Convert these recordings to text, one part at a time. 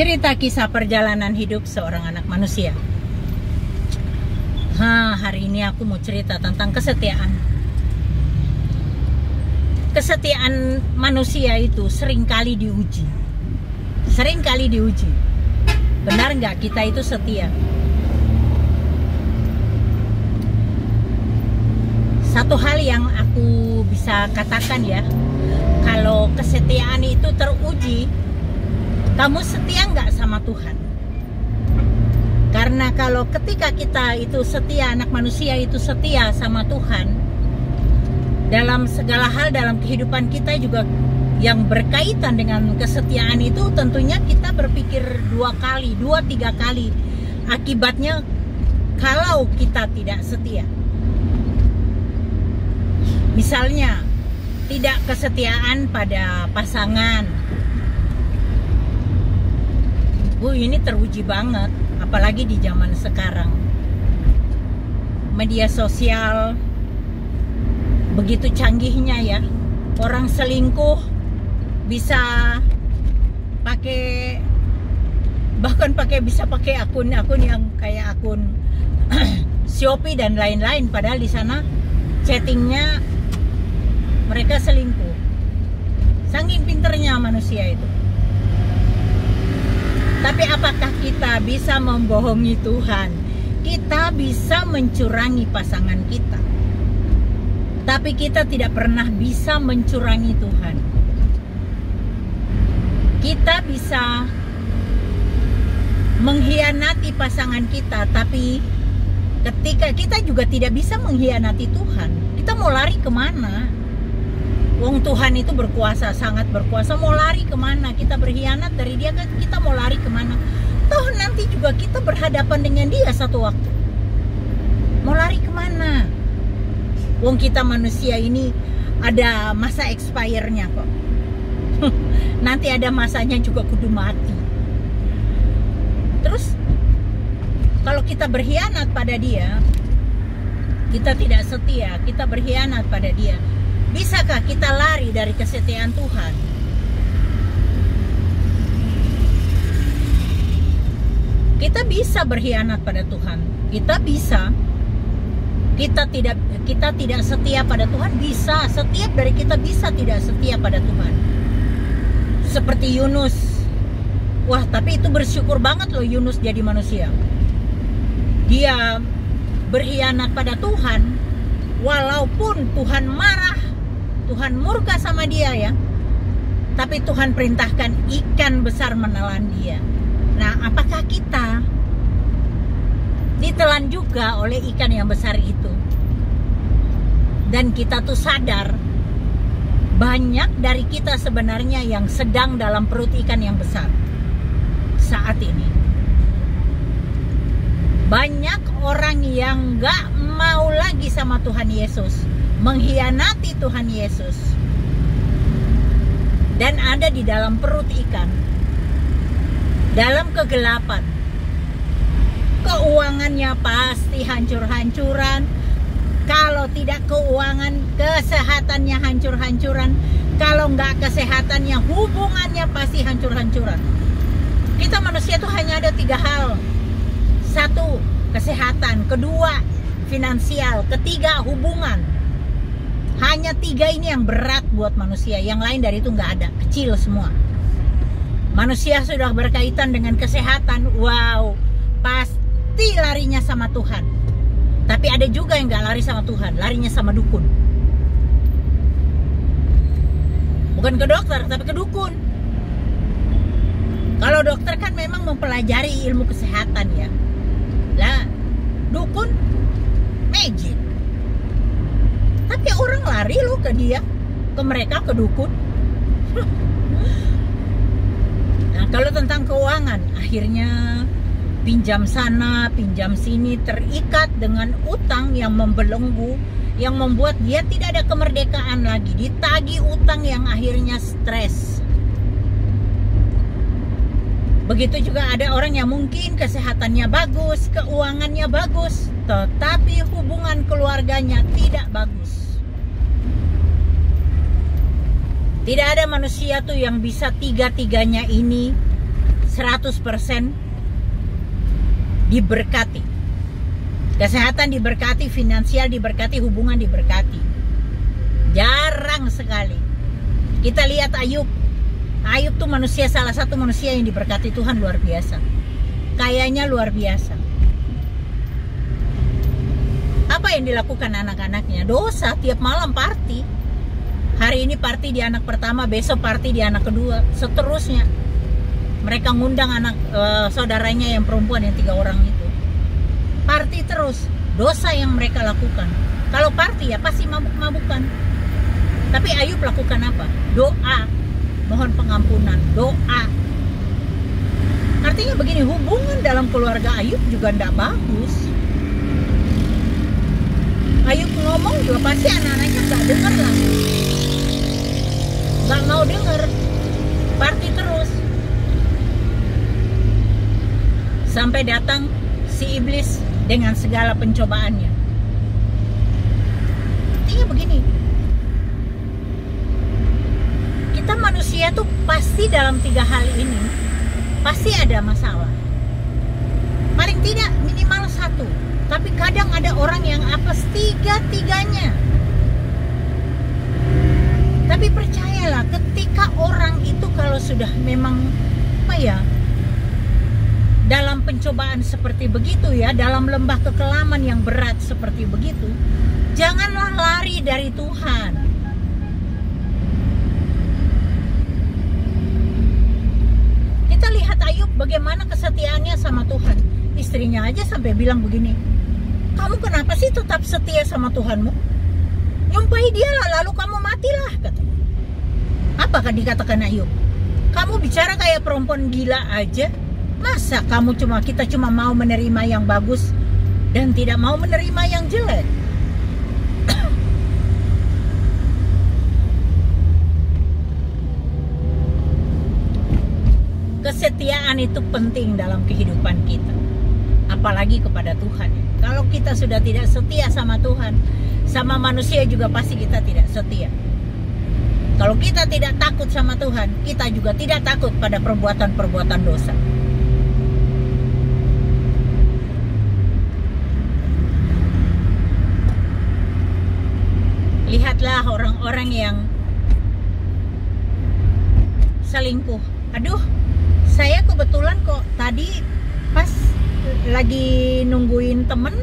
Cerita kisah perjalanan hidup seorang anak manusia. Hari ini aku mau cerita tentang kesetiaan. Kesetiaan manusia itu seringkali diuji. Benar nggak kita itu setia? Satu hal yang aku bisa katakan ya, kalau kesetiaan itu teruji, kamu setia nggak sama Tuhan? Karena kalau ketika kita itu setia, anak manusia itu setia sama Tuhan, dalam segala hal dalam kehidupan kita juga yang berkaitan dengan kesetiaan itu, tentunya kita berpikir 2-3 kali akibatnya kalau kita tidak setia. Misalnya tidak kesetiaan pada pasangan. Ini teruji banget, apalagi di zaman sekarang. Media sosial begitu canggihnya ya. Orang selingkuh bisa bisa pakai akun-akun yang kayak akun Shopee dan lain-lain, padahal di sana chattingnya mereka selingkuh. Saking pinternya manusia itu. Tapi apakah kita bisa membohongi Tuhan? Kita bisa mencurangi pasangan kita, tapi kita tidak pernah bisa mencurangi Tuhan. Kita bisa mengkhianati pasangan kita, tapi ketika kita juga tidak bisa mengkhianati Tuhan. Kita mau lari kemana? Wong Tuhan itu berkuasa, sangat berkuasa. Mau lari kemana? Kita berkhianat dari Dia, kita mau lari kemana? Toh nanti juga kita berhadapan dengan Dia satu waktu. Mau lari kemana? Wong kita manusia ini ada masa expire-nya kok. Nanti ada masanya juga kudu mati. Terus kalau kita berkhianat pada Dia, kita tidak setia, kita berkhianat pada Dia, bisakah kita lari dari kesetiaan Tuhan? Kita bisa berkhianat pada Tuhan. Kita bisa. Kita tidak setia pada Tuhan, bisa. Setiap dari kita bisa tidak setia pada Tuhan. Seperti Yunus. Wah, tapi itu bersyukur banget loh Yunus jadi manusia. Dia berkhianat pada Tuhan, walaupun Tuhan marah, Tuhan murka sama dia ya, tapi Tuhan perintahkan ikan besar menelan dia. Nah, apakah kita ditelan juga oleh ikan yang besar itu? Dan kita tuh sadar, banyak dari kita sebenarnya yang sedang dalam perut ikan yang besar saat ini. Banyak orang yang gak mau lagi sama Tuhan Yesus, mengkhianati Tuhan Yesus, dan ada di dalam perut ikan, dalam kegelapan. Keuangannya pasti hancur-hancuran. Kalau tidak keuangan, kesehatannya hancur-hancuran. Kalau nggak kesehatannya, hubungannya pasti hancur-hancuran. Kita manusia tuh hanya ada 3 hal. 1, kesehatan. 2, finansial. 3, hubungan. Hanya 3 ini yang berat buat manusia. Yang lain dari itu nggak ada, kecil semua. Manusia sudah berkaitan dengan kesehatan, wow, pasti larinya sama Tuhan. Tapi ada juga yang nggak lari sama Tuhan, larinya sama dukun. Bukan ke dokter, tapi ke dukun. Kalau dokter kan memang mempelajari ilmu kesehatan ya. Lah, dukun magic. Tapi orang lari loh ke dia, ke mereka, ke dukun. Nah, kalau tentang keuangan, akhirnya pinjam sana, pinjam sini, terikat dengan utang yang membelenggu, yang membuat dia tidak ada kemerdekaan lagi. Ditagih utang yang akhirnya stres. Begitu juga ada orang yang mungkin kesehatannya bagus, keuangannya bagus, tetapi hubungan keluarganya tidak bagus. Tidak ada manusia tuh yang bisa tiga-tiganya ini 100% diberkati. Kesehatan diberkati, finansial diberkati, hubungan diberkati. Jarang sekali. Kita lihat Ayub. Ayub tuh manusia, salah satu manusia yang diberkati Tuhan luar biasa. Kayanya luar biasa. Apa yang dilakukan anak-anaknya? Dosa, tiap malam party. Hari ini party di anak pertama, besok party di anak kedua, seterusnya. Mereka ngundang anak saudaranya yang perempuan yang 3 orang itu. Party terus. Dosa yang mereka lakukan. Kalau party ya pasti mabuk-mabukan. Tapi Ayub lakukan apa? Doa. Mohon pengampunan. Doa. Artinya begini, hubungan dalam keluarga Ayub juga tidak bagus. Ayub ngomong juga pasti anak-anaknya gak denger lah. Gak mau denger. Party terus. Sampai datang si iblis dengan segala pencobaannya. Artinya begini, kita manusia tuh pasti dalam 3 hal ini pasti ada masalah. Paling tidak minimal 1. Tapi kadang ada orang yang apes 3-tiganya. Tapi percayalah, ketika orang itu kalau sudah memang apa ya, dalam pencobaan seperti begitu ya, dalam lembah kekelaman yang berat seperti begitu, janganlah lari dari Tuhan. Kita lihat Ayub bagaimana kesetiaannya sama Tuhan. Istrinya aja sampai bilang begini, kamu kenapa sih tetap setia sama Tuhanmu? Nyumpahi dia lah, lalu kamu matilah, katanya. Apakah dikatakan Ayub? Kamu bicara kayak perempuan gila aja. Masa kita cuma mau menerima yang bagus dan tidak mau menerima yang jelek? Kesetiaan itu penting dalam kehidupan kita, apalagi kepada Tuhan. Kalau kita sudah tidak setia sama Tuhan, sama manusia juga pasti kita tidak setia. Kalau kita tidak takut sama Tuhan, kita juga tidak takut pada perbuatan-perbuatan dosa. Lihatlah orang-orang yang selingkuh. Aduh, saya kebetulan kok tadi pas lagi nungguin temen,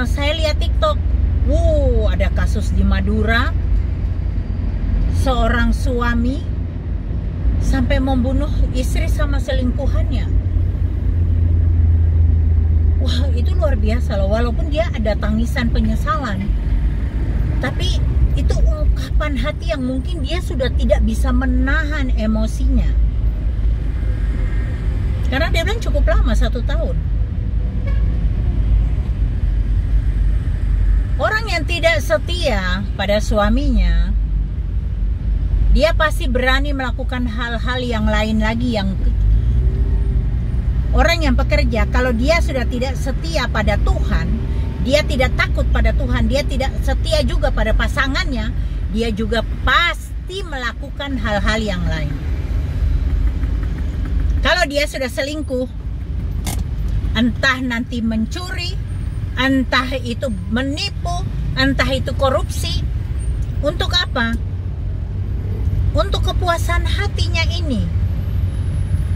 saya lihat TikTok. Ada kasus di Madura, seorang suami sampai membunuh istri sama selingkuhannya. Wah, itu luar biasa loh. Walaupun dia ada tangisan penyesalan, tapi itu ungkapan hati yang mungkin dia sudah tidak bisa menahan emosinya. Karena dia bilang cukup lama, 1 tahun. Orang yang tidak setia pada suaminya, dia pasti berani melakukan hal-hal yang lain lagi. Yang orang yang bekerja, kalau dia sudah tidak setia pada Tuhan, dia tidak takut pada Tuhan, dia tidak setia juga pada pasangannya, dia juga pasti melakukan hal-hal yang lain. Kalau dia sudah selingkuh, entah nanti mencuri, entah itu menipu, entah itu korupsi. Untuk apa? Untuk kepuasan hatinya ini,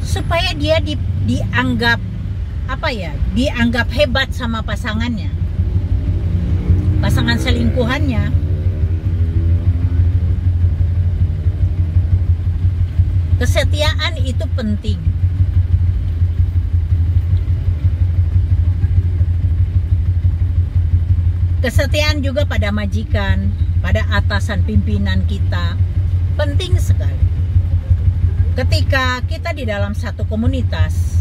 supaya dia dianggap dianggap hebat sama pasangannya, pasangan selingkuhannya. Kesetiaan itu penting. Kesetiaan juga pada majikan, pada atasan pimpinan kita, penting sekali. Ketika kita di dalam satu komunitas,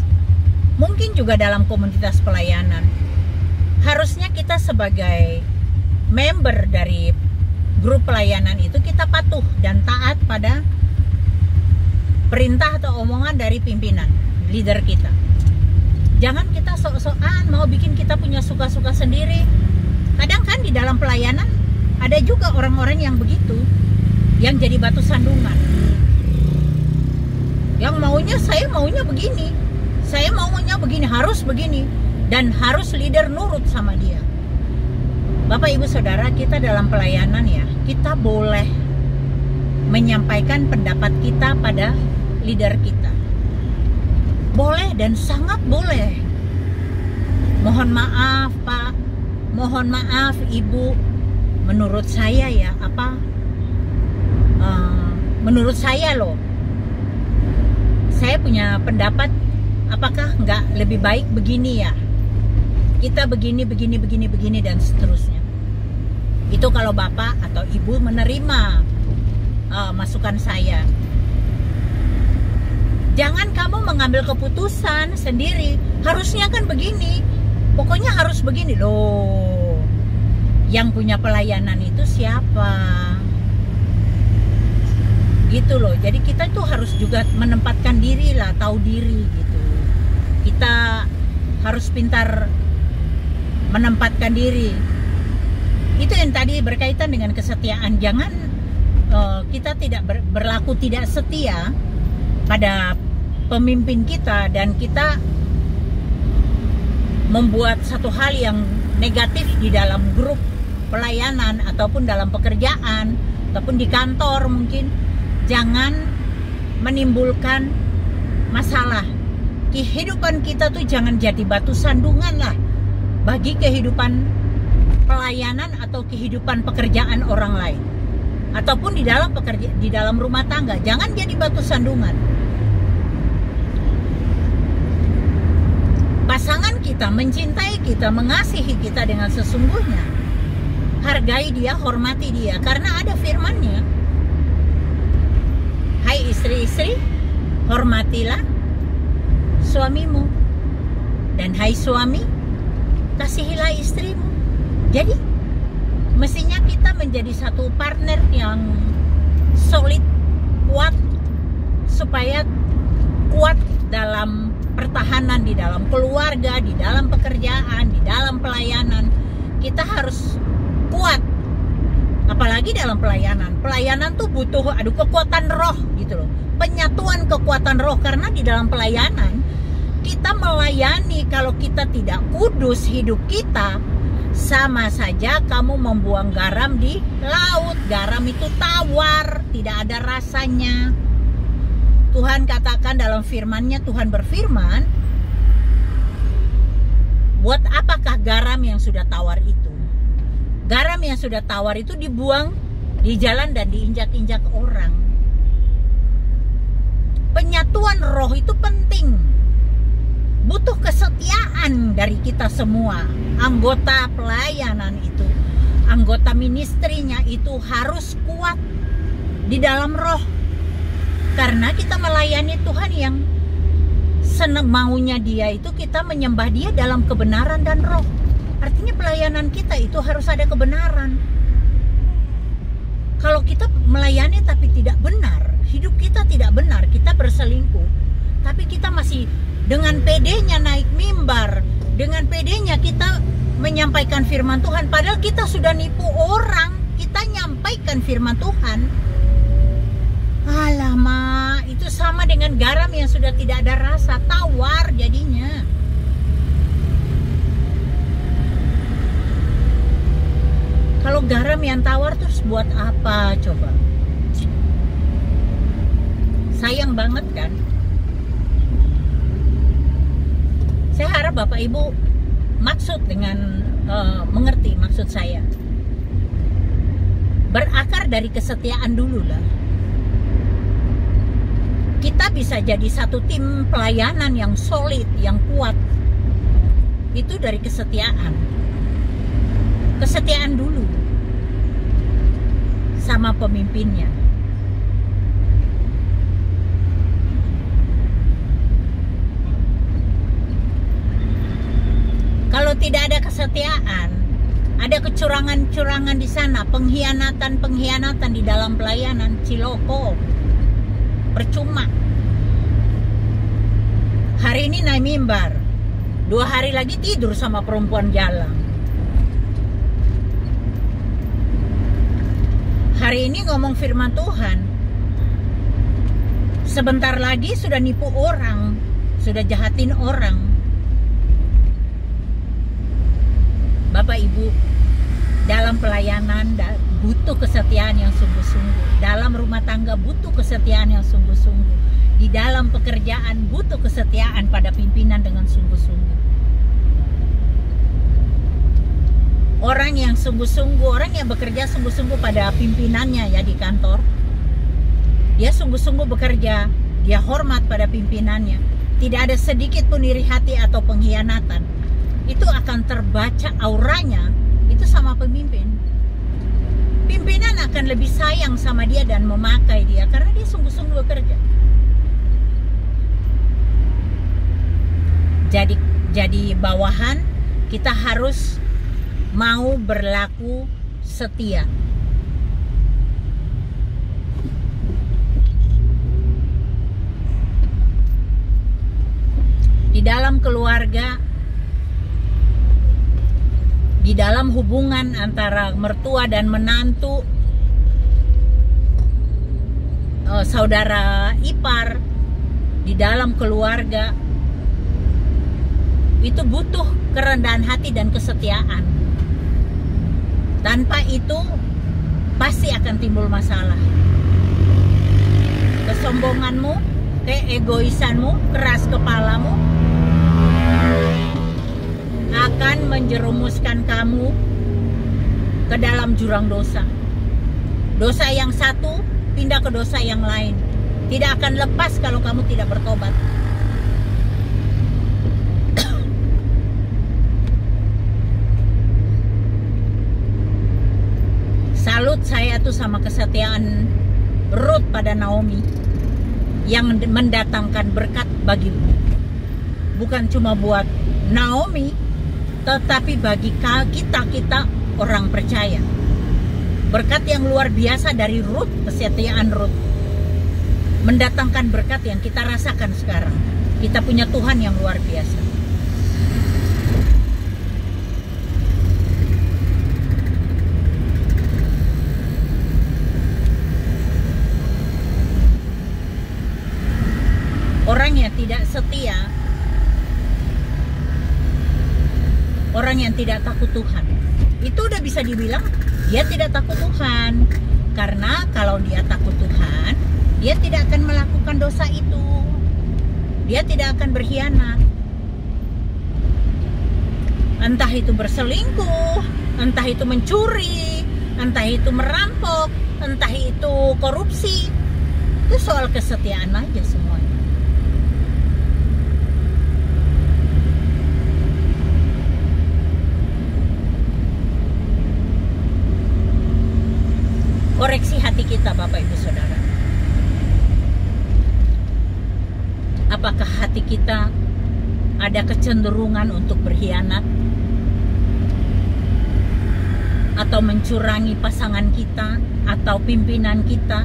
mungkin juga dalam komunitas pelayanan, harusnya kita sebagai member dari grup pelayanan itu, kita patuh dan taat pada perintah atau omongan dari pimpinan, leader kita. Jangan kita sok-sokan mau bikin kita punya suka-suka sendiri. Kadang kan di dalam pelayanan ada juga orang-orang yang begitu, yang jadi batu sandungan. Yang maunya, saya maunya begini, saya maunya begini, harus begini, dan harus leader nurut sama dia. Bapak Ibu Saudara, kita dalam pelayanan ya, kita boleh menyampaikan pendapat kita pada leader kita. Boleh dan sangat boleh. Mohon maaf Pak, mohon maaf Ibu, menurut saya ya, menurut saya loh, saya punya pendapat, apakah nggak lebih baik begini ya? Kita begini, dan seterusnya. Itu kalau Bapak atau Ibu menerima masukan saya. Jangan kamu mengambil keputusan sendiri. Harusnya kan begini. Pokoknya harus begini loh. Yang punya pelayanan itu siapa? Gitu loh. Jadi kita tuh harus juga menempatkan diri lah, tahu diri gitu. Kita harus pintar menempatkan diri. Itu yang tadi berkaitan dengan kesetiaan. Jangan kita tidak berlaku tidak setia pada pemimpin kita, dan kita membuat satu hal yang negatif di dalam grup pelayanan ataupun dalam pekerjaan ataupun di kantor mungkin. Jangan menimbulkan masalah. Kehidupan kita tuh jangan jadi batu sandungan lah bagi kehidupan pelayanan atau kehidupan pekerjaan orang lain, ataupun di dalam rumah tangga. Jangan jadi batu sandungan. Pasangan kita mencintai kita, mengasihi kita dengan sesungguhnya. Hargai dia, hormati dia, karena ada firman-Nya. Hai istri-istri, hormatilah suamimu, dan hai suami, kasihilah istrimu. Jadi mestinya kita menjadi satu partner yang solid, kuat, supaya kuat dalam pertahanan, di dalam keluarga, di dalam pekerjaan, di dalam pelayanan. Kita harus kuat. Apalagi dalam pelayanan. Pelayanan tuh butuh kekuatan roh gitu loh. Penyatuan kekuatan roh, karena di dalam pelayanan kita melayani, kalau kita tidak kudus hidup kita, sama saja kamu membuang garam di laut. Garam itu tawar, tidak ada rasanya. Tuhan katakan dalam firman-Nya, Tuhan berfirman, buat apakah garam yang sudah tawar itu? Garam yang sudah tawar itu dibuang di jalan dan diinjak-injak orang. Penyatuan roh itu penting. Butuh kesetiaan dari kita semua. Anggota pelayanan itu, anggota ministrinya itu harus kuat di dalam roh. Karena kita melayani Tuhan yang maunya dia itu kita menyembah dia dalam kebenaran dan roh. Artinya pelayanan kita itu harus ada kebenaran. Kalau kita melayani tapi tidak benar, hidup kita tidak benar, kita berselingkuh, tapi kita masih dengan pedenya naik mimbar, dengan pedenya kita menyampaikan firman Tuhan, padahal kita sudah nipu orang, kita nyampaikan firman Tuhan. Alamak, itu sama dengan garam yang sudah tidak ada rasa, tawar jadinya. Kalau garam yang tawar terus buat apa coba? Sayang banget kan? Saya harap Bapak Ibu maksud dengan mengerti maksud saya. Berakar dari kesetiaan dulu lah. Kita bisa jadi satu tim pelayanan yang solid, yang kuat. Itu dari kesetiaan. Kesetiaan dulu sama pemimpinnya. Kalau tidak ada kesetiaan, ada kecurangan-curangan di sana, pengkhianatan di dalam pelayanan, ciloko, percuma. Hari ini naik mimbar, 2 hari lagi tidur sama perempuan jalan. Hari ini ngomong firman Tuhan, Sebentar lagi sudah nipu orang, sudah jahatin orang. Bapak Ibu, dalam pelayanan butuh kesetiaan yang sungguh-sungguh. Dalam rumah tangga butuh kesetiaan yang sungguh-sungguh. Di dalam pekerjaan butuh kesetiaan pada pimpinan dengan sungguh-sungguh. Orang yang sungguh-sungguh, orang yang bekerja sungguh-sungguh pada pimpinannya ya di kantor, dia sungguh-sungguh bekerja, dia hormat pada pimpinannya, tidak ada sedikit pun iri hati atau pengkhianatan. Itu akan terbaca auranya itu sama pemimpin. Pimpinan akan lebih sayang sama dia dan memakai dia karena dia sungguh-sungguh bekerja. Jadi bawahan kita harus mau berlaku setia. Di dalam keluarga, di dalam hubungan antara mertua dan menantu, saudara ipar, di dalam keluarga, itu butuh kerendahan hati dan kesetiaan. Tanpa itu pasti akan timbul masalah. Kesombonganmu, keegoisanmu, keras kepalamu akan menjerumuskan kamu ke dalam jurang dosa. Dosa yang satu pindah ke dosa yang lain. Tidak akan lepas kalau kamu tidak bertobat. Salut saya tuh sama kesetiaan Ruth pada Naomi yang mendatangkan berkat bagimu. Bukan cuma buat Naomi, tetapi bagi kita orang percaya. Berkat yang luar biasa dari Ruth, kesetiaan Ruth, mendatangkan berkat yang kita rasakan sekarang. Kita punya Tuhan yang luar biasa. Orang yang tidak setia, orang yang tidak takut Tuhan, itu udah bisa dibilang dia tidak takut Tuhan. Karena kalau dia takut Tuhan, dia tidak akan melakukan dosa itu. Dia tidak akan berkhianat. Entah itu berselingkuh, entah itu mencuri, entah itu merampok, entah itu korupsi. Itu soal kesetiaan aja semuanya. Koreksi hati kita, Bapak Ibu Saudara. Apakah hati kita ada kecenderungan untuk berkhianat? Atau mencurangi pasangan kita? Atau pimpinan kita?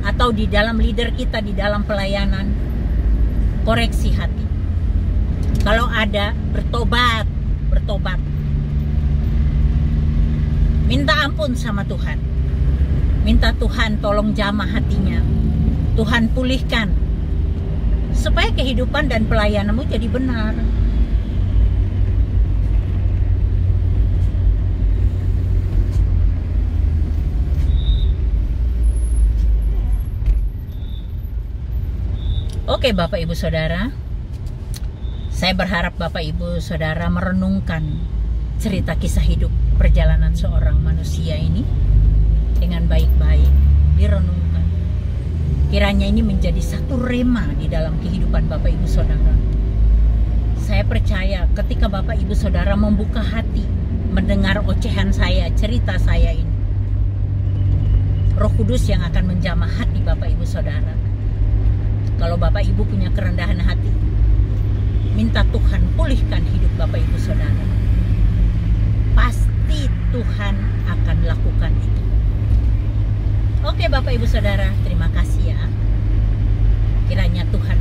Atau di dalam leader kita, di dalam pelayanan? Koreksi hati. Kalau ada, bertobat. Minta ampun sama Tuhan. Minta Tuhan tolong jamah hatinya. Tuhan pulihkan supaya kehidupan dan pelayananmu jadi benar. Oke Bapak Ibu Saudara, saya berharap Bapak Ibu Saudara merenungkan cerita kisah hidup perjalanan seorang manusia ini dengan baik-baik, direnungkan. Kiranya ini menjadi satu rema di dalam kehidupan Bapak Ibu Saudara. Saya percaya ketika Bapak Ibu Saudara membuka hati, mendengar ocehan saya, cerita saya ini, Roh Kudus yang akan menjamah hati Bapak Ibu Saudara. Kalau Bapak Ibu punya kerendahan hati, minta Tuhan pulihkan hidup Bapak Ibu Saudara. Pasti Tuhan akan lakukan itu. Oke Bapak Ibu Saudara, terima kasih ya. Kiranya Tuhan